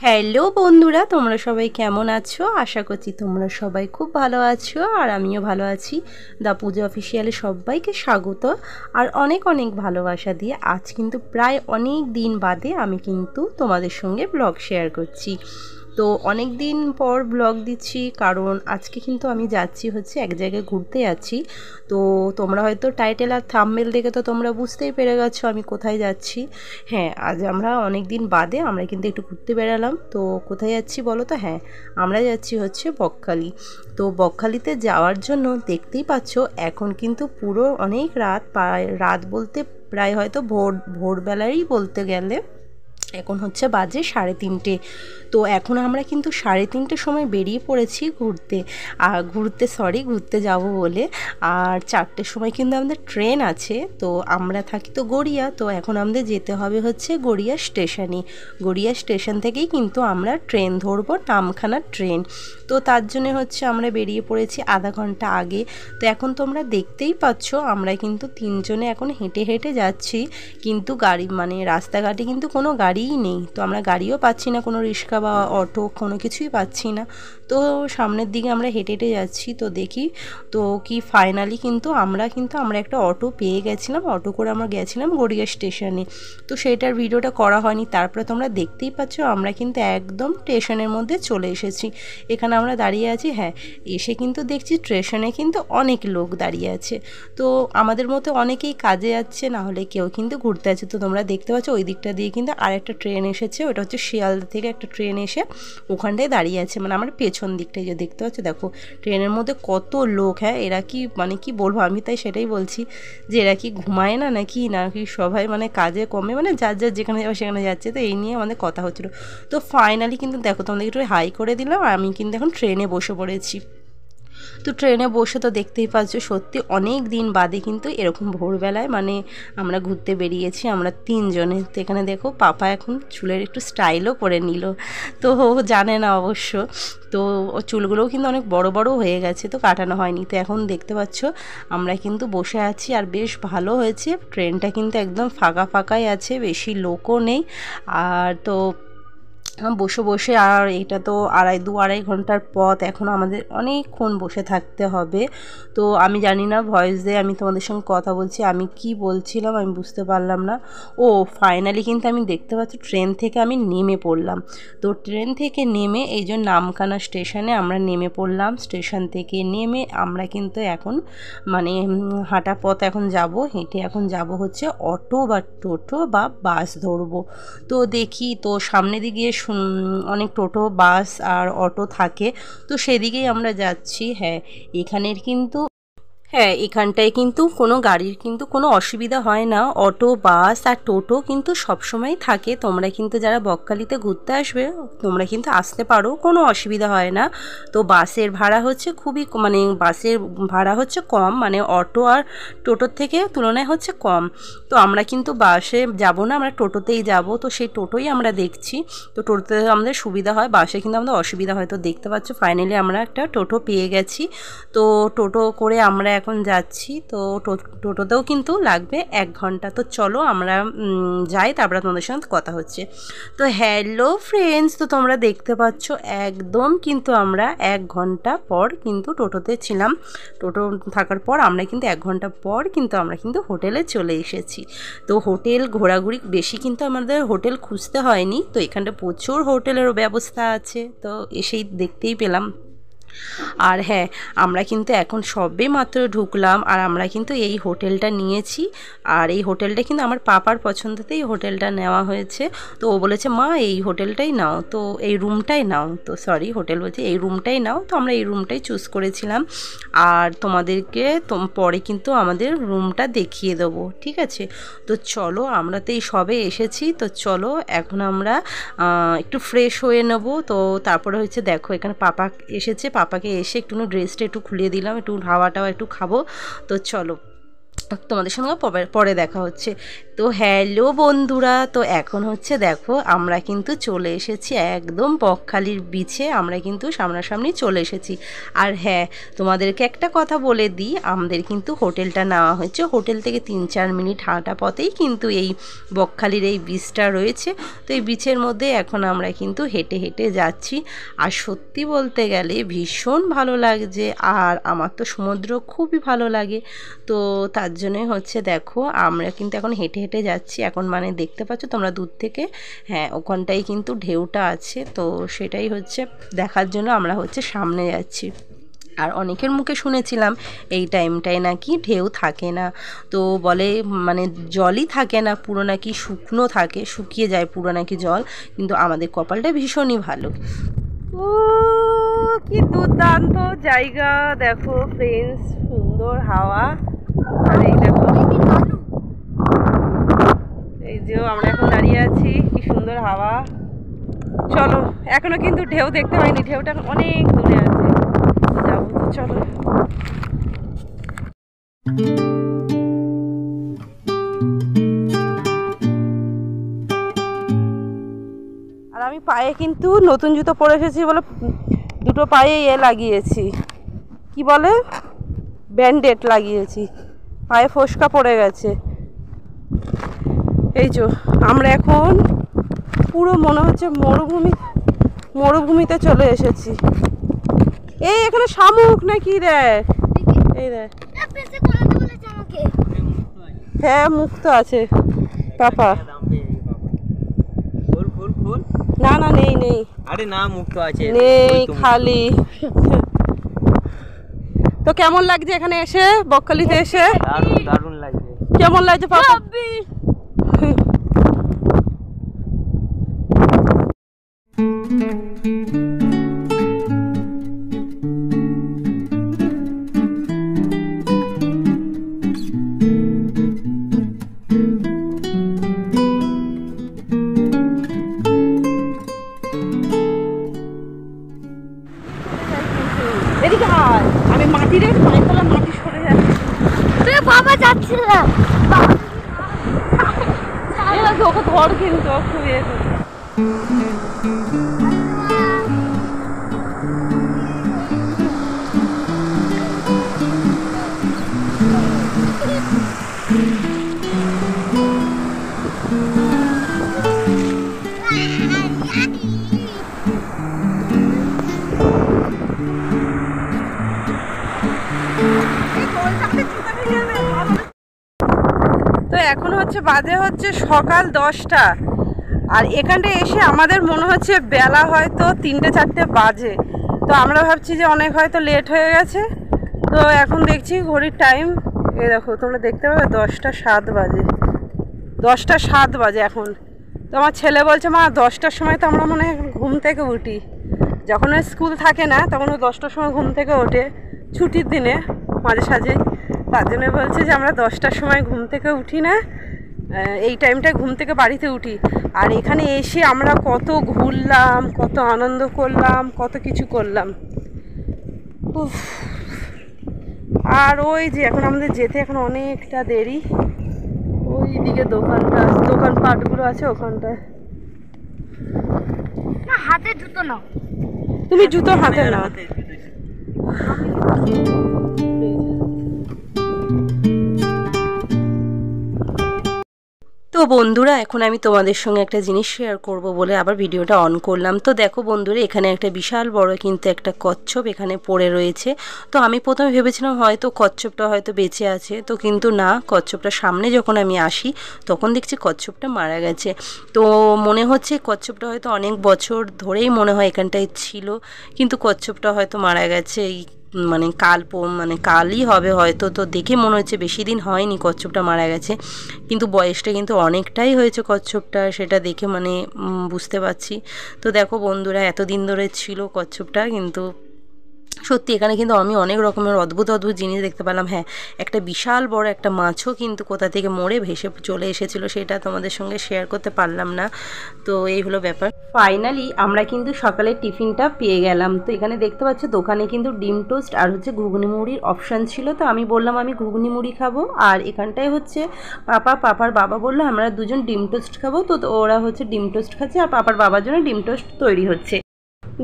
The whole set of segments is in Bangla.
হ্যালো বন্ধুরা, তোমরা সবাই কেমন আছো? আশা করছি তোমরা সবাই খুব ভালো আছো আর আমিও ভালো আছি। দা পুজো অফিসিয়ালে সবাইকে স্বাগত আর অনেক অনেক ভালোবাসা দিয়ে আজ কিন্তু প্রায় অনেক দিন বাদে আমি কিন্তু তোমাদের সঙ্গে ব্লগ শেয়ার করছি। তো অনেক দিন পর ব্লগ দিচ্ছি কারণ আজকে কিন্তু আমি যাচ্ছি হচ্ছে এক জায়গায় ঘুরতে যাচ্ছি। তো তোমরা হয়তো টাইটেল আর থাম্বনেল দেখে তো তোমরা বুঝতেই পেরে গেছো আমি কোথায় যাচ্ছি। হ্যাঁ, আজ আমরা অনেক দিন বাদে আমরা কিন্তু একটু ঘুরতে বেরালাম। তো কোথায় যাচ্ছি বলো তো? হ্যাঁ, আমরা যাচ্ছি হচ্ছে বকখালি। তো বকখালিতে যাওয়ার জন্য দেখতেই পাচ্ছ এখন কিন্তু পুরো অনেক রাত, রাত বলতে প্রায় হয়তো ভোরবেলারই বলতে গেলে এখন হচ্ছে বাজে 3:30। তো এখন আমরা কিন্তু 3:30 সময় বেরিয়ে পড়েছি ঘুরতে যাব বলে। আর 4টের সময় কিন্তু আমাদের ট্রেন আছে। তো আমরা থাকি তো গড়িয়া, তো এখন আমাদের যেতে হবে হচ্ছে গড়িয়া স্টেশনে। গড়িয়া স্টেশন থেকেই কিন্তু আমরা ট্রেন ধরবো, নামখানা ট্রেন। তো তার জন্য হচ্ছে আমরা বেরিয়ে পড়েছি আধা ঘন্টা আগে। তো এখন তোমরা দেখতেই পাচ্ছ আমরা কিন্তু তিনজনে এখন হেঁটে হেঁটে যাচ্ছি, কিন্তু গাড়ি মানে রাস্তাঘাটে কিন্তু কোনো গাড়িই নেই। তো আমরা গাড়িও পাচ্ছি না, কোনো রিক্সা বা অটো কোনো কিছুই পাচ্ছি না। তো সামনের দিকে আমরা হেঁটে হেঁটে যাচ্ছি। তো দেখি তো কি ফাইনালি কিন্তু আমরা একটা অটো পেয়ে গেছিলাম। অটো করে আমরা গেছিলাম গড়িয়া স্টেশনে। তো সেইটার ভিডিওটা করা হয়নি। তারপরে তোমরা দেখতেই পাচ্ছ আমরা কিন্তু একদম স্টেশনের মধ্যে চলে এসেছি। এখানে আমরা দাঁড়িয়ে আছি। হ্যাঁ, এসে কিন্তু দেখছি স্টেশনে কিন্তু অনেক লোক দাঁড়িয়ে আছে। তো আমাদের মতো অনেকেই কাজে যাচ্ছে, না হলে কেউ কিন্তু ঘুরতে আছে। তো তোমরা দেখতে পাচ্ছ ওই দিকটা দিয়ে কিন্তু আরেকটা ট্রেন এসেছে, ওটা হচ্ছে শিয়ালদা থেকে একটা ট্রেন এসে ওখানটায় দাঁড়িয়ে আছে, মানে আমার পেছন দিকটায় যে দেখতে পাচ্ছ। দেখো ট্রেনের মধ্যে কত লোক। হ্যাঁ, এরা কি মানে কি বলবো, আমি তাই সেটাই বলছি যে এরা কি ঘুমায় না নাকি সবাই মানে কাজে কমে, মানে যার যার যেখানে যাবে সেখানে যাচ্ছে। তো এই নিয়ে আমাদের কথা হচ্ছিলো। তো ফাইনালি কিন্তু দেখো তোমাদের একটু হাই করে দিলাম, আমি কিন্তু এখন ট্রেনে বসে পড়েছি। তো ট্রেনে বসে তো দেখতেই পাচ্ছ সত্যি অনেক দিন বাদে কিন্তু এরকম ভোরবেলায় মানে আমরা ঘুরতে বেরিয়েছি আমরা তিনজনে। তো এখানে দেখো পাপা এখন চুলের একটু স্টাইলও করে নিল। তো ও জানে না অবশ্য। তো ও চুলগুলোও কিন্তু অনেক বড় বড় হয়ে গেছে, তো কাটানো হয়নি। তো এখন দেখতে পাচ্ছ আমরা কিন্তু বসে আছি আর বেশ ভালো হয়েছে। ট্রেনটা কিন্তু একদম ফাঁকা ফাঁকাই আছে, বেশি লোকও নেই। আর তো বসে বসে, আর এটা তো 2-2.5 ঘন্টার পথ, এখন আমাদের অনেকক্ষণ বসে থাকতে হবে। তো আমি জানি না ভয়েসে আমি তোমাদের সঙ্গে কথা বলছি, আমি কি বলছিলাম আমি বুঝতে পারলাম না। ও ফাইনালি কিন্তু আমি দেখতে পাচ্ছি ট্রেন থেকে আমি নেমে পড়লাম। তো ট্রেন থেকে নেমে এই যে নামখানা স্টেশনে আমরা নেমে পড়লাম। স্টেশন থেকে নেমে আমরা কিন্তু এখন মানে হাঁটা পথ এখন যাব, হেঁটে এখন যাব হচ্ছে অটো বা টোটো বা বাস ধরবো। তো দেখি তো সামনে দিকে অনেক টোটো বাস আর অটো থাকে, তো সেদিকেই আমরা যাচ্ছি। হ্যাঁ, এখানটায় কিন্তু কোনো গাড়ির কিন্তু কোনো অসুবিধা হয় না। অটো বাস আর টোটো কিন্তু সবসময় থাকে। তোমরা কিন্তু যারা বকখালিতে ঘুরতে আসবে তোমরা কিন্তু আসতে পারো, কোনো অসুবিধা হয় না। তো বাসের ভাড়া হচ্ছে বাসের ভাড়া হচ্ছে কম, মানে অটো আর টোটোর থেকে তুলনায় হচ্ছে কম। তো আমরা কিন্তু বাসে যাব না, আমরা টোটোতেই যাব। তো সেই টোটোই আমরা দেখছি। তো টোটোতে আমাদের সুবিধা হয়, বাসে কিন্তু আমাদের অসুবিধা হয়। তো দেখতে পাচ্ছ ফাইনালি আমরা একটা টোটো পেয়ে গেছি। তো টোটো করে আমরা এখন যাচ্ছি। তো টোটোতেও কিন্তু লাগবে 1 ঘন্টা। তো চলো আমরা যাই, তারপরে তোমাদের সঙ্গে কথা হচ্ছে। তো হ্যালো ফ্রেন্ডস, তো তোমরা দেখতে পাচ্ছ একদম কিন্তু আমরা 1 ঘন্টা পর কিন্তু টোটোতে ছিলাম। টোটো থাকার পর আমরা কিন্তু 1 ঘন্টা পর কিন্তু আমরা কিন্তু হোটেলে চলে এসেছি। তো হোটেল ঘোরাঘুরি বেশি কিন্তু আমাদের হোটেল খুঁজতে হয়নি। তো এখানটা প্রচুর হোটেলের ব্যবস্থা আছে, তো এসেই দেখতেই পেলাম। আর হ্যাঁ, আমরা কিন্তু এখন সবে মাত্র ঢুকলাম আর আমরা কিন্তু এই হোটেলটা নিয়েছি। আর এই হোটেলটা কিন্তু আমার পাপার পছন্দতেই হোটেলটা নেওয়া হয়েছে। তো ও বলেছে মা এই হোটেলটাই নাও, তো এই রুমটাই নাও। তো সরি হোটেল বলছি, এই রুমটাই নাও। তো আমরা এই রুমটাই চুজ করেছিলাম। আর তোমাদেরকে পরে কিন্তু আমাদের রুমটা দেখিয়ে দেবো, ঠিক আছে? তো চলো, আমরা তো এই সবে এসেছি। তো চলো এখন আমরা একটু ফ্রেশ হয়ে নেব। তো তারপরে হচ্ছে দেখো এখানে পাপা এসেছে, পাপাকে এসে একটু ড্রেসটা একটু খুলিয়ে দিলাম, একটু হাওয়া টাওয়া একটু খাবো। তো চলো। তোমাদের সঙ্গে পরে দেখা হচ্ছে। তো হ্যালো বন্ধুরা, তো এখন হচ্ছে দেখো আমরা কিন্তু চলে এসেছি একদম বকখালির বিচে, আমরা কিন্তু সামনাসামনি চলে এসেছি। আর হ্যাঁ, তোমাদেরকে একটা কথা বলে দিই, আমাদের কিন্তু হোটেলটা নেওয়া হয়েছে, হোটেল থেকে 3-4 মিনিট হাঁটা পথেই কিন্তু এই বকখালির এই বিচটা রয়েছে। তো এই বিচের মধ্যে এখন আমরা কিন্তু হেঁটে হেঁটে যাচ্ছি। আর সত্যি বলতে গেলে ভীষণ ভালো লাগছে, আর আমার তো সমুদ্র খুবই ভালো লাগে। তো তার জন্যই হচ্ছে দেখো আমরা কিন্তু এখন হেঁটে হেঁটে যাচ্ছি। এখন মানে দেখতে পাচ্ছ তোমরা দূর থেকে, হ্যাঁ ওখানটাই কিন্তু ঢেউটা আছে, তো সেটাই হচ্ছে দেখার জন্য আমরা হচ্ছে সামনে যাচ্ছি। আর অনেকের মুখে শুনেছিলাম এই টাইমটায় নাকি ঢেউ থাকে না, তো বলে মানে জলই থাকে না পুরো, নাকি শুকনো থাকে, শুকিয়ে যায় পুরো নাকি জল। কিন্তু আমাদের কপালটা ভীষণই ভালো। ও কি দুর্দান্ত জায়গা দেখো ফ্রেন্ডস, সুন্দর হাওয়া। আর এই দেখো এই যে আমরা এখন দাঁড়িয়ে আছি, কি সুন্দর হাওয়া। চলো, এখনো কিন্তু ঢেউ দেখতে পাইনি, ঢেউটা অনেক দূরে আছে, যাবো তো চলো। আর আমি পায়ে কিন্তু নতুন জুতো পরে এসেছি বলে দুটো পায়ে লাগিয়েছি, কি বলে ব্যান্ডেড লাগিয়েছি, পায়ে ফোসকা পড়ে গেছে। এই যে আমরা এখন পুরো মনে হচ্ছে মরুভূমিতে চলে এসেছি। এই এখানে শামুক নাকি দেখ, এই দেখ, হ্যাঁ মুক্ত আছে পাপা। না না নেই নেই, আরে না মুক্ত আছে, নেই খালি। তো কেমন লাগছে এখানে এসে, বকখালিতে এসে? দারুণ দারুণ লাগছে। কেমন লাগছে পাপা? এদিকে আয়, আমি মাটির পায়ে ফেলা মাটি সরে যাচ্ছে। বাবা যাচ্ছে না, ওকে ধর কিন্তু খুব ইয়ে। তো এখন হচ্ছে বাজে হচ্ছে সকাল 10টা, আর এখানটা এসে আমাদের মনে হচ্ছে বেলা হয়তো 3-4 বাজে। তো আমরা ভাবছি যে অনেক হয়তো লেট হয়ে গেছে। তো এখন দেখছি ঘড়ির টাইম, এই দেখো তোমরা দেখতে পাবে 10টা 7 বাজে, 10টা 7 বাজে এখন। তো আমার ছেলে বলছে মা 10টার সময় তো আমরা মনে হয় ঘুম থেকে উঠি, যখন ওই স্কুল থাকে না তখন ও 10টার সময় ঘুম থেকে ওঠে, ছুটির দিনে মাঝে সাঝে। তার জন্য বলছে যে আমরা 10টার সময় ঘুম থেকে উঠি না, এই টাইমটায় ঘুম থেকে বাড়িতে উঠি। আর এখানে এসে আমরা কত ঘুরলাম, কত আনন্দ করলাম, কত কিছু করলাম। আর ওই যে এখন আমাদের যেতে এখন অনেকটা দেরি, ওই দিকে দোকানপাটগুলো আছে ওখানটায়। না হাতে জুতো নাও, তুমি জুতো হাতে নাও। তো বন্ধুরা এখন আমি তোমাদের সঙ্গে একটা জিনিস শেয়ার করব বলে আবার ভিডিওটা অন করলাম। তো দেখো বন্ধুরা, এখানে একটা বিশাল বড় কিন্তু একটা কচ্ছপ এখানে পড়ে রয়েছে। তো আমি প্রথমে ভেবেছিলাম হয়তো কচ্ছপটা হয়তো বেঁচে আছে, তো কিন্তু না, কচ্ছপটার সামনে যখন আমি আসি তখন দেখছি কচ্ছপটা মারা গেছে। তো মনে হচ্ছে কচ্ছপটা হয়তো অনেক বছর ধরেই মনে হয় এখানটায় ছিল, কিন্তু কচ্ছপটা হয়তো মারা গেছে এই মানে কালই হবে হয়তো। তো দেখে মনে হচ্ছে বেশি দিন হয়নি কচ্ছপটা মারা গেছে, কিন্তু বয়সটা কিন্তু অনেকটাই হয়েছে কচ্ছপটা, সেটা দেখে মানে বুঝতে পারছি। তো দেখো বন্ধুরা, এতদিন ধরে ছিল কচ্ছপটা, কিন্তু সত্যি এখানে কিন্তু আমি অনেক রকমের অদ্ভুত অদ্ভুত জিনিস দেখতে পেলাম। হ্যাঁ, একটা বিশাল বড় একটা মাছও কিন্তু কোথা থেকে মরে ভেসে চলে এসেছিলো, সেটা তোমাদের সঙ্গে শেয়ার করতে পারলাম না। তো এই হলো ব্যাপার। ফাইনালি আমরা কিন্তু সকালের টিফিনটা পেয়ে গেলাম। তো এখানে দেখতে পাচ্ছ দোকানে কিন্তু ডিম টোস্ট আর হচ্ছে ঘুগনি মুড়ির অপশান ছিল। তো আমি বললাম আমি ঘুগনি মুড়ি খাবো, আর এখানটায় হচ্ছে পাপার বাবা বললো আমরা দুজন ডিম টোস্ট খাবো। তো ওরা হচ্ছে ডিম টোস্ট খাচ্ছে আর পাপার বাবার জন্য ডিম টোস্ট তৈরি হচ্ছে।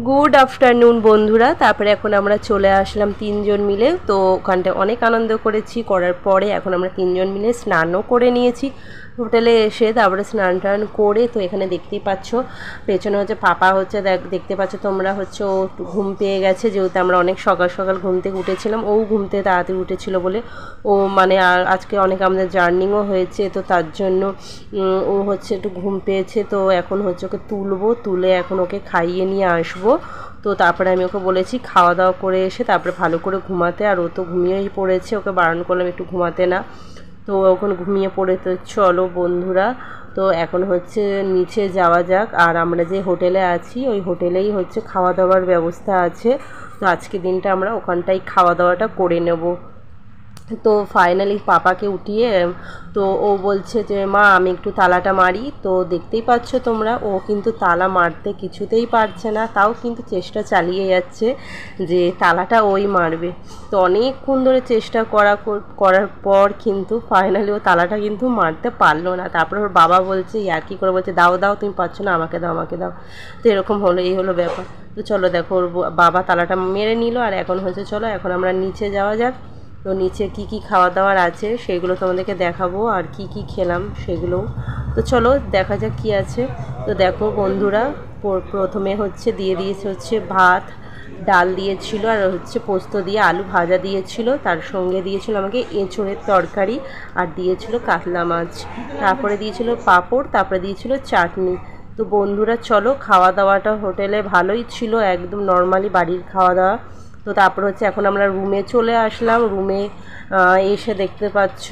গুড আফটারনুন বন্ধুরা। তারপরে এখন আমরা চলে আসলাম তিনজন মিলে। তো ওখানটায় অনেক আনন্দ করেছি, করার পরে এখন আমরা তিনজন মিলে স্নানও করে নিয়েছি হোটেলে এসে। তারপরে স্নান টান করে তো এখানে দেখতেই পাচ্ছ পেছনে হচ্ছে পাপা হচ্ছে দেখতে পাচ্ছ তোমরা হচ্ছে ও ঘুম পেয়ে গেছে, যেহেতু আমরা অনেক সকাল সকাল ঘুম থেকে উঠেছিলাম। ও ঘুম থেকে তাড়াতাড়ি উঠেছিল বলে ও মানে আর আজকে অনেক আমাদের জার্নিংও হয়েছে, তো তার জন্য ও হচ্ছে একটু ঘুম পেয়েছে। তো এখন হচ্ছে ওকে তুলে এখন ওকে খাইয়ে নিয়ে আসবো। তো তারপরে আমি ওকে বলেছি খাওয়া দাওয়া করে এসে তারপরে ভালো করে ঘুমাতে, আর ও তো ঘুমিয়েই পড়েছে। ওকে বারণ করলাম একটু ঘুমাতে না, তো ওখানে ঘুমিয়ে পড়ে। তো চলো বন্ধুরা, তো এখন হচ্ছে নিচে যাওয়া যাক। আর আমরা যে হোটেলে আছি ওই হোটেলেই হচ্ছে খাওয়া দাওয়ার ব্যবস্থা আছে। তো আজকে দিনটা আমরা ওখানটাই খাওয়া দাওয়াটা করে নেব। তো ফাইনালি পাপাকে উঠিয়ে তো ও বলছে যে মা আমি একটু তালাটা মারি। তো দেখতেই পাচ্ছ তোমরা ও কিন্তু তালা মারতে কিছুতেই পারছে না, তাও কিন্তু চেষ্টা চালিয়ে যাচ্ছে যে তালাটা ওই মারবে। তো অনেকক্ষণ ধরে চেষ্টা করার পর কিন্তু ফাইনালি ও তালাটা কিন্তু মারতে পারলো না। তারপর ওর বাবা বলছে ইয়ার্কি করে বলছে দাও তুমি পারছো না, আমাকে দাও। তো এরকম হলো, এই হলো ব্যাপার। তো চলো দেখো ওর বাবা তালাটা মেরে নিল। আর এখন হচ্ছে চলো এখন আমরা নিচে যাওয়া যাক। তো নিচে কি খাওয়া দাওয়ার আছে সেগুলো তোমাদেরকে দেখাবো, আর কি খেলাম সেগুলোও। তো চলো দেখা যাক কি আছে। তো দেখো বন্ধুরা, প্রথমে হচ্ছে দিয়েছে হচ্ছে ভাত, ডাল দিয়েছিল, আর হচ্ছে পোস্ত দিয়ে আলু ভাজা দিয়েছিল, তার সঙ্গে দিয়েছিল আমাকে এঁচোড়ের তরকারি, আর দিয়েছিল কাতলা মাছ, তারপরে দিয়েছিল পাঁপড়, তারপরে দিয়েছিল চাটনি। তো বন্ধুরা চলো, খাওয়া দাওয়াটা হোটেলে ভালোই ছিল, একদম নর্মালি বাড়ির খাওয়া দাওয়া। তো তারপর হচ্ছে এখন আমরা রুমে চলে আসলাম। রুমে এসে দেখতে পাচ্ছ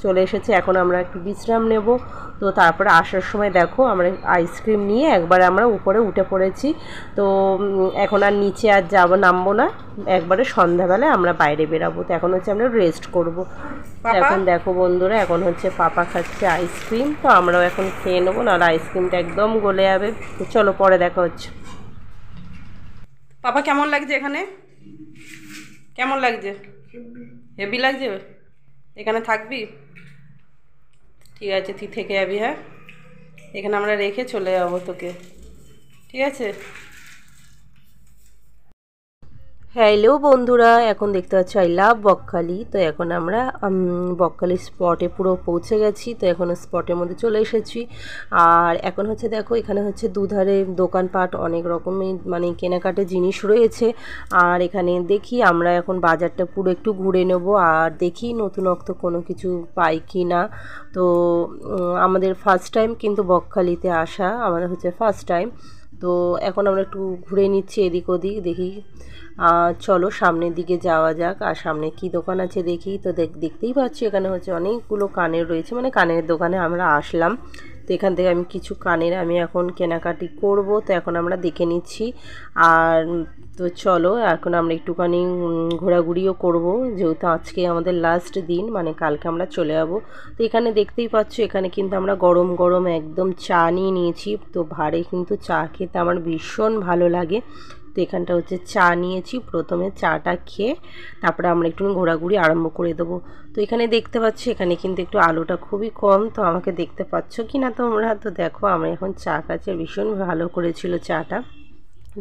চলে এসেছে, এখন আমরা একটু বিশ্রাম নেব। তো তারপরে আসার সময় দেখো আমরা আইসক্রিম নিয়ে একবার আমরা উপরে উঠে পড়েছি। তো এখন আর নিচে আর নামবো না, একবারে সন্ধ্যাবেলায় আমরা বাইরে বেরাবো। তো এখন হচ্ছে আমরা রেস্ট করবো। এখন দেখো বন্ধুরা, এখন হচ্ছে পাপা খাচ্ছে আইসক্রিম, তো আমরাও এখন খেয়ে নেবো, নাহলে আইসক্রিমটা একদম গলে যাবে। তো চলো পরে দেখা হচ্ছে। পাপা কেমন লাগছে এখানে? কেমন লাগছে? হেভি লাগছে? এখানে থাকবি? ঠিক আছে, তুই থেকে যাবি। হ্যাঁ, এখানে আমরা রেখে চলে যাবো তোকে, ঠিক আছে? হ্যালো বন্ধুরা, এখন দেখতে পাচ্ছ আই লাভ বকখালি। তো এখন আমরা বকখালি স্পটে পুরো পৌঁছে গেছি। তো এখন স্পটের মধ্যে চলে এসেছি। আর এখন হচ্ছে দেখো এখানে হচ্ছে দুধারে দোকানপাট অনেক রকমের মানে কেনাকাটা জিনিস রয়েছে। আর এখানে দেখি আমরা এখন বাজারটা পুরো একটু ঘুরে নেব, আর দেখি নতুনত্ব কোনো কিছু পাই কি না। তো আমাদের ফার্স্ট টাইম কিন্তু বকখালিতে আসা, আমাদের হচ্ছে ফার্স্ট টাইম। তো এখন আমরা একটু ঘুরে নিচ্ছি এদিক ওদিক, দেখি। চলো সামনের দিকে যাওয়া যাক, আর সামনে কি দোকান আছে দেখি। তো দেখতেই পাচ্ছি এখানে হচ্ছে অনেকগুলো কানের রয়েছে, মানে কানের দোকানে আমরা আসলাম। তো এখান থেকে আমি কিছু কানের আমি এখন কেনাকাটি করব। তো এখন আমরা দেখে নিচ্ছি। আর তো চলো এখন আমরা একটুখানি ঘোরাঘুরিও করব, যেহেতু আজকে আমাদের লাস্ট দিন, মানে কালকে আমরা চলে যাব। তো এখানে দেখতেই পাচ্ছ এখানে কিন্তু আমরা গরম গরম একদম চা নিয়ে নিয়েছি। তো ভাঁড়ে কিন্তু চা খেতে আমার ভীষণ ভালো লাগে। তো এখানটা হচ্ছে চা নিয়েছি, প্রথমে চাটা খেয়ে তারপরে আমরা একটু ঘোরাঘুরি আরম্ভ করে দেবো। তো এখানে দেখতে পাচ্ছি এখানে কিন্তু একটু আলোটা খুবই কম, তো আমাকে দেখতে পাচ্ছ কি না তোমরা? তো দেখো আমরা এখন চা খাচ্ছি, ভীষণ ভালো করেছিল চাটা।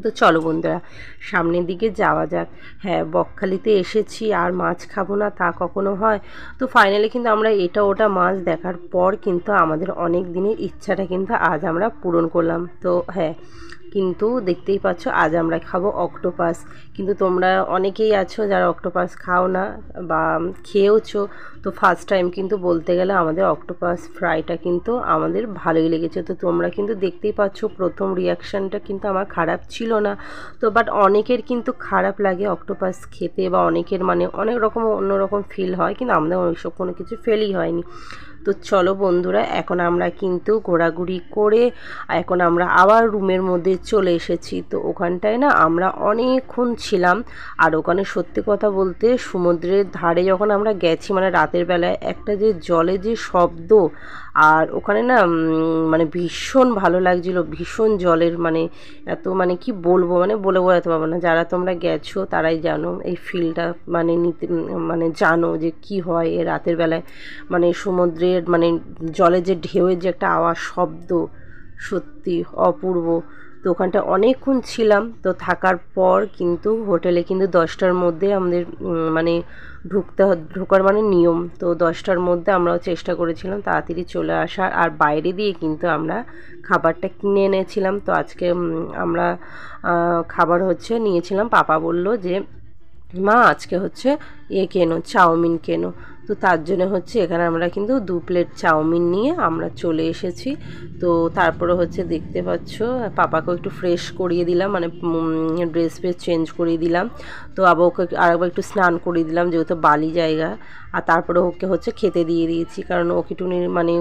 তো চলো বন্ধুরা সামনের দিকে যাওয়া যাক। হ্যাঁ, বকখালিতে এসেছি আর মাছ খাবো না তা কখনো হয়? তো ফাইনালি কিন্তু আমরা এটা ওটা মাছ দেখার পর কিন্তু আমাদের অনেক দিনের ইচ্ছাটা কিন্তু আজ আমরা পূরণ করলাম। তো হ্যাঁ, কিন্তু দেখতেই পাচ্ছ আজ আমরা খাবো অক্টোপাস। কিন্তু তোমরা অনেকেই আছো যারা অক্টোপাস খাও না বা খেয়েওছো। তো ফার্স্ট টাইম কিন্তু বলতে গেলে আমাদের অক্টোপাস ফ্রাইটা কিন্তু আমাদের ভালোই লেগেছে। তো তোমরা কিন্তু দেখতেই পাচ্ছ প্রথম রিয়াকশানটা কিন্তু আমার খারাপ ছিল না। তো বাট অনেকের কিন্তু খারাপ লাগে অক্টোপাস খেতে, বা অনেকের মানে অনেক রকম অন্যরকম ফিল হয়, কিন্তু আমাদের ওইসব কোনো কিছু ফিলই হয়নি। তো চলো বন্ধুরা, এখন আমরা কিন্তু ঘোরাঘুরি করে এখন আমরা আবার রুমের মধ্যে চলে এসেছি। তো ওখানটায় না আমরা অনেকক্ষণ ছিলাম। আর ওখানে সত্যি কথা বলতে সমুদ্রের ধারে যখন আমরা গেছি, মানে রাতের বেলায় একটা যে জলে যে শব্দ, আর ওখানে না মানে ভীষণ ভালো লাগছিল, ভীষণ জলের মানে এত মানে কি বলবো, মানে বলে বোঝাতে পারবো না। যারা তোমরা গেছো তারাই জানো এই ফিলটা, মানে নিতে মানে জানো যে কি হয় এ রাতের বেলায়, মানে সমুদ্রের মানে জলে যে ঢেউয়ের যে একটা আওয়াজ, শব্দ, সত্যি অপূর্ব। তো ওখানটা অনেকক্ষণ ছিলাম। তো থাকার পর কিন্তু হোটেলে কিন্তু 10টার মধ্যে আমাদের মানে ঢোকার মানে নিয়ম। তো 10টার মধ্যে আমরাও চেষ্টা করেছিলাম তাড়াতাড়ি চলে আসার। আর বাইরে দিয়ে কিন্তু আমরা খাবারটা কিনে এনেছিলাম। তো আজকে আমরা খাবার হচ্ছে নিয়েছিলাম। পাপা বলল যে মা আজকে হচ্ছে কেনো, চাউমিন কেনো। তো তার জন্য হচ্ছে এখানে আমরা কিন্তু 2 প্লেট চাউমিন নিয়ে আমরা চলে এসেছি। তো তারপরে হচ্ছে দেখতে পাচ্ছ পাপাকেও একটু ফ্রেশ করিয়ে দিলাম, মানে ড্রেস ফ্রেস চেঞ্জ করিয়ে দিলাম। তো আবার ওকে আরেকবার একটু স্নান করিয়ে দিলাম, যেহেতু বালি জায়গা। আর তারপরে ওকে হচ্ছে খেতে দিয়ে দিয়েছি, কারণ ওকে একটু মানে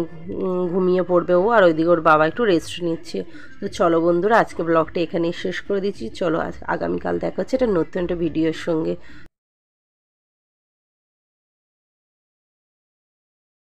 ঘুমিয়ে পড়বে ও, আর ওইদিকে ওর বাবা একটু রেস্ট নিচ্ছে। তো চলো বন্ধুরা, আজকে ব্লগটা এখানেই শেষ করে দিচ্ছি। চলো আগামীকাল দেখা হচ্ছে একটা নতুন একটা ভিডিওর সঙ্গে।